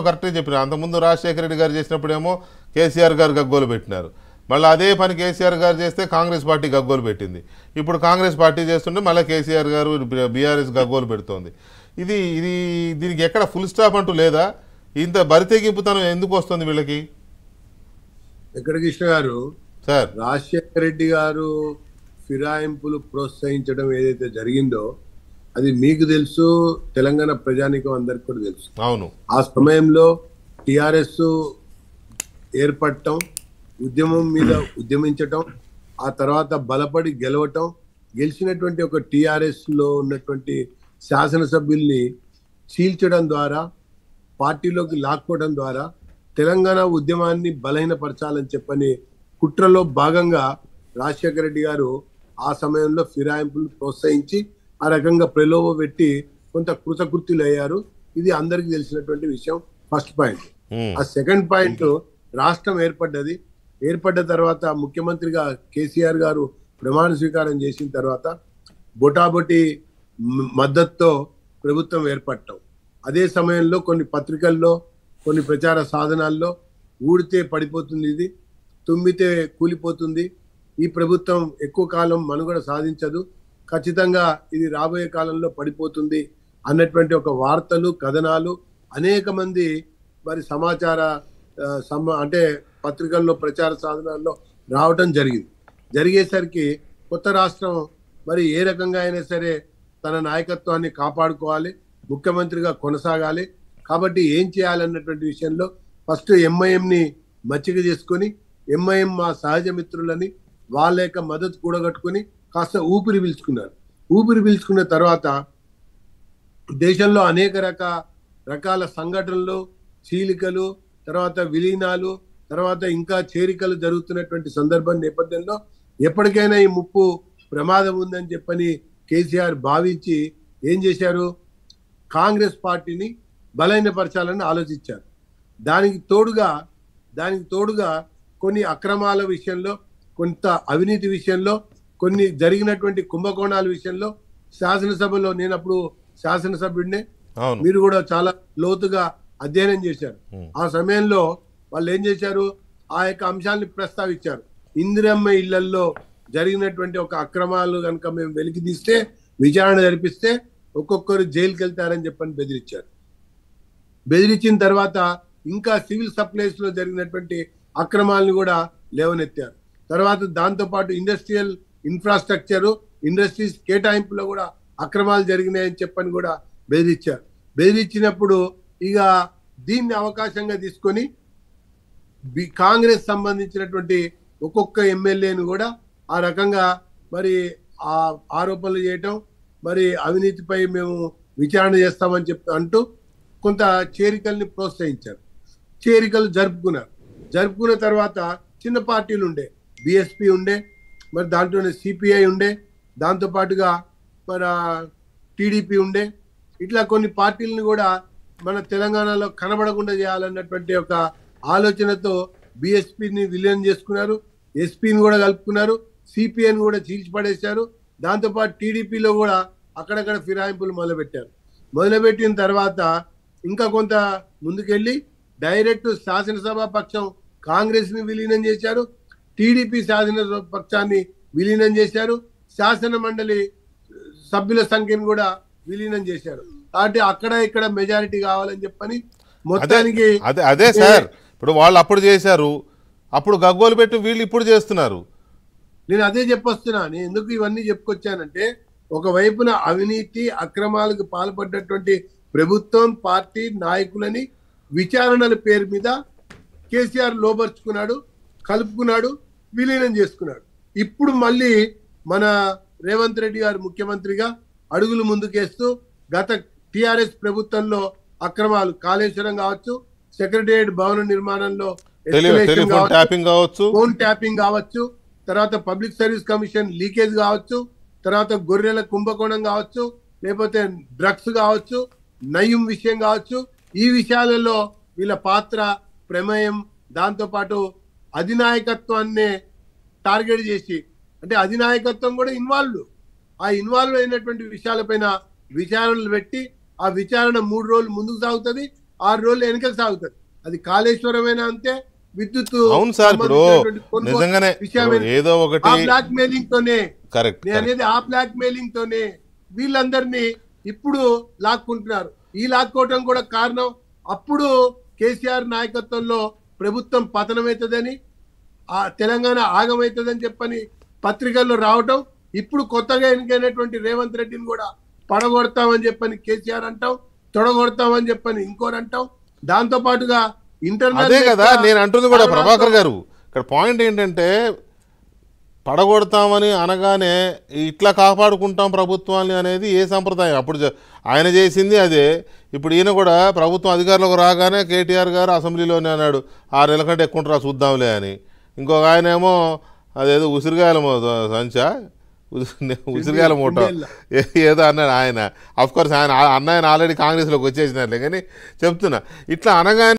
కరెక్ట్గా చెప్పిన అంతకుముందు రాజశేఖర రెడ్డి గారు చేసినప్పుడేమో కేసీఆర్ గారు గగ్గోలు పెట్టినారు. మళ్ళీ అదే పని కేసీఆర్ గారు చేస్తే కాంగ్రెస్ పార్టీ గగ్గోలు పెట్టింది. ఇప్పుడు కాంగ్రెస్ పార్టీ చేస్తుంటే మళ్ళీ కేసీఆర్ గారు బీఆర్ఎస్ గగ్గోలు పెడుతోంది. ఇది ఇది దీనికి ఎక్కడ ఫుల్ స్టాప్ అంటూ లేదా? ఇంత బరితెగింపుతనం ఎందుకు వస్తుంది వీళ్ళకి? వెంకటకృష్ణ గారు, సార్, రాజశేఖర రెడ్డి గారు ఫిరాయింపులు ప్రోత్సహించడం ఏదైతే జరిగిందో అది మీకు తెలుసు, తెలంగాణ ప్రజానీకం అందరికి కూడా తెలుసు. అవును, ఆ సమయంలో టిఆర్ఎస్ ఏర్పడటం, ఉద్యమం మీద ఉద్యమించటం, ఆ తర్వాత బలపడి గెలవటం, గెలిచినటువంటి ఒక టిఆర్ఎస్ లో ఉన్నటువంటి శాసనసభ్యుల్ని చీల్చడం ద్వారా, పార్టీలోకి లాక్కోవడం ద్వారా తెలంగాణ ఉద్యమాన్ని బలహీనపరచాలని చెప్పని కుట్రలో భాగంగా రాజశేఖర రెడ్డి గారు ఆ సమయంలో ఫిరాయింపులు ప్రోత్సహించి ఆ రకంగా ప్రలోభ పెట్టి కొంత కృతకృత్యులు అయ్యారు. ఇది అందరికి తెలిసినటువంటి విషయం. First point. ఆ సెకండ్ పాయింట్, రాష్ట్రం ఏర్పడ్డ తర్వాత ముఖ్యమంత్రిగా కేసీఆర్ గారు ప్రమాణ స్వీకారం చేసిన తర్వాత బొటాబొటి మద్దతుతో ప్రభుత్వం ఏర్పడటం. అదే సమయంలో కొన్ని పత్రికల్లో, కొన్ని ప్రచార సాధనాల్లో ఊడితే పడిపోతుంది, ఇది తుమ్మితే కూలిపోతుంది, ఈ ప్రభుత్వం ఎక్కువ కాలం మనుగడ సాధించదు, ఖచ్చితంగా ఇది రాబోయే కాలంలో పడిపోతుంది అన్నటువంటి ఒక వార్తలు, కథనాలు అనేక మంది మరి సమాచార అంటే పత్రికల్లో, ప్రచార సాధనాల్లో రావటం జరిగేసరికి కొత్త రాష్ట్రం మరి ఏ రకంగా అయినా సరే తన నాయకత్వాన్ని కాపాడుకోవాలి, ముఖ్యమంత్రిగా కొనసాగాలి. కాబట్టి ఏం చేయాలన్నటువంటి విషయంలో ఫస్ట్ ఎంఐఎంని మచ్చిక చేసుకొని, ఎంఐఎం మా సహజ మిత్రులని వాళ్ళ యొక్క మద్దతు కూడగట్టుకుని కాస్త ఊపిరి పీల్చుకున్న తర్వాత దేశంలో అనేక రకాల సంఘటనలు, చీలికలు, తర్వాత విలీనాలు, తర్వాత ఇంకా చేరికలు జరుగుతున్నటువంటి సందర్భం నేపథ్యంలో ఎప్పటికైనా ఈ ముప్పు ప్రమాదం ఉందని చెప్పని కేసీఆర్ భావించి ఏం చేశారు? కాంగ్రెస్ పార్టీని బలహీనపరచాలని ఆలోచించారు. దానికి తోడుగా కొన్ని అక్రమాల విషయంలో, కొంత అవినీతి విషయంలో, కొన్ని జరిగినటువంటి కుంభకోణాల విషయంలో శాసనసభలో, నేను అప్పుడు శాసనసభ్యుడినే, మీరు కూడా చాలా లోతుగా అధ్యయనం చేశారు. ఆ సమయంలో వాళ్ళు ఏం చేశారు? ఆ యొక్క అంశాన్ని ప్రస్తావించారు. ఇందిరమ్మ ఇళ్లలో జరిగినటువంటి ఒక అక్రమాలు కనుక మేము వెలికి తీస్తే, విచారణ జరిపిస్తే ఒక్కొక్కరు జైలుకి వెళ్తారని చెప్పని బెదిరించిన తర్వాత ఇంకా సివిల్ సప్లైస్ లో జరిగినటువంటి అక్రమాలను కూడా లేవనెత్తారు. తర్వాత దాంతోపాటు ఇండస్ట్రియల్ ఇన్ఫ్రాస్ట్రక్చరు, ఇండస్ట్రీస్ కేటాయింపులో కూడా అక్రమాలు జరిగినాయని చెప్పని కూడా బెదిరించినప్పుడు ఇక దీన్ని అవకాశంగా తీసుకొని కాంగ్రెస్ సంబంధించినటువంటి ఒక్కొక్క ఎమ్మెల్యేను కూడా ఆ రకంగా మరి ఆ ఆరోపణలు చేయటం, మరి అవినీతిపై మేము విచారణ చేస్తామని అంటూ కొంత చేరికల్ని ప్రోత్సహించారు. చేరికలు జరుపుకున్న తర్వాత చిన్న పార్టీలు ఉండే, బిఎస్పి ఉండే, మరి దాంట్లోనే సిపిఐ ఉండే, దాంతో పాటుగా మన టీడీపీ ఉండే, ఇట్లా కొన్ని పార్టీలను కూడా మన తెలంగాణలో కనబడకుండా చేయాలన్నటువంటి ఒక ఆలోచనతో బిఎస్పిని విలీనం చేసుకున్నారు, ఎస్పీని కూడా కలుపుకున్నారు, సిపిఐని కూడా చీల్చిపడేశారు. దాంతోపాటు టీడీపీలో కూడా అక్కడక్కడ ఫిరాయింపులు మొదలుపెట్టిన తర్వాత ఇంకా కొంత ముందుకెళ్ళి డైరెక్ట్ శాసనసభ పక్షం కాంగ్రెస్ ని విలీనం చేశారు, టీడీపీ శాసనసభ పక్షాన్ని విలీనం చేశారు, శాసన మండలి సభ్యుల సంఖ్యను కూడా విలీనం చేశారు. కాబట్టి అక్కడ ఇక్కడ మెజారిటీ కావాలని చెప్పని మొత్తానికి అదే సార్, ఇప్పుడు వాళ్ళు అప్పుడు చేశారు, అప్పుడు గగ్గోలు పెట్టి వీళ్ళు ఇప్పుడు చేస్తున్నారు. నేను అదే చెప్పొస్తున్నా. నేను ఎందుకు ఇవన్నీ చెప్పుకొచ్చానంటే, ఒకవైపున అవినీతి అక్రమాలకు పాల్పడ్డటువంటి ప్రభుత్వం, పార్టీ నాయకులని విచారణల పేరు మీద కేసీఆర్ లోబర్చుకున్నాడు, కలుపుకున్నాడు, విలీనం చేసుకున్నాడు. ఇప్పుడు మళ్ళీ మన రేవంత్ రెడ్డి గారు ముఖ్యమంత్రిగా అడుగులు ముందుకేస్తూ గత టిఆర్ఎస్ ప్రభుత్వంలో అక్రమాలు, కాళేశ్వరం కావచ్చు, సెక్రటేరియట్ భవన నిర్మాణంలో ఫోన్ ట్యాపింగ్ కావచ్చు, తర్వాత పబ్లిక్ సర్వీస్ కమిషన్ లీకేజ్ కావచ్చు, తర్వాత గొర్రెల కుంభకోణం కావచ్చు, లేకపోతే డ్రగ్స్ కావచ్చు, నయం విషయం కావచ్చు, ఈ విషయాలలో వీళ్ళ పాత్ర, ప్రమేయం, దాంతోపాటు అధినాయకత్వాన్ని టార్గెట్ చేసి, అంటే అధినాయకత్వం కూడా ఇన్వాల్వ్ అయినటువంటి విషయాలపైన విచారణలు పెట్టి, ఆ విచారణ 3 రోజులు ముందుకు సాగుతుంది, 6 రోజులు వెనకకు సాగుతుంది. అది కాళేశ్వరమైనా అంతే, విద్యుత్ అవును సార్, ఇప్పుడు నిజంగానే ఏదో ఒకటి బ్లాక్ మెయిలింగ్ తోనే కరెక్ట్ నేను అనేది, ఆ బ్లాక్ మెయిలింగ్ తోనే వీళ్ళందరినీ ఇప్పుడు లాక్కుంటున్నారు. ఈ లాక్కోవటం కూడా కారణం అప్పుడు కేసీఆర్ నాయకత్వంలో ప్రభుత్వం పతనమవుతుందని, ఆ తెలంగాణ ఆగమవుతుందని చెప్పని పత్రికల్లో రావటం, ఇప్పుడు కొత్తగా ఎన్నికైనటువంటి రేవంత్ రెడ్డిని కూడా పడగొడతామని చెప్పని కేసీఆర్ అంటాం, తొడగొడతామని చెప్పని ఇంకోటి అంటాం. దాంతో పాటుగా అదే కదా నేను అంటుంది కూడా ప్రభాకర్ గారు. ఇక్కడ పాయింట్ ఏంటంటే పడగొడతామని అనగానే ఇట్లా కాపాడుకుంటాం ప్రభుత్వాన్ని అనేది ఏ సంప్రదాయం? అప్పుడు ఆయన చేసింది అదే. ఇప్పుడు ఈయన కూడా ప్రభుత్వం అధికారంలోకి రాగానే కేటీఆర్ గారు అసెంబ్లీలోనే అన్నాడు 6 నెలల కంటే ఎక్కువ ఉంటారా చూద్దాంలే అని. ఇంకొక ఆయన ఏమో అదేదో ఉసిరిగాయల సంచా ఉసిరిగాయల మూట ఏదో అన్నాడు ఆయన. అఫ్కోర్స్ ఆయన ఆల్రెడీ కాంగ్రెస్లోకి వచ్చేసినారులే, కానీ చెప్తున్నా ఇట్లా అనగానే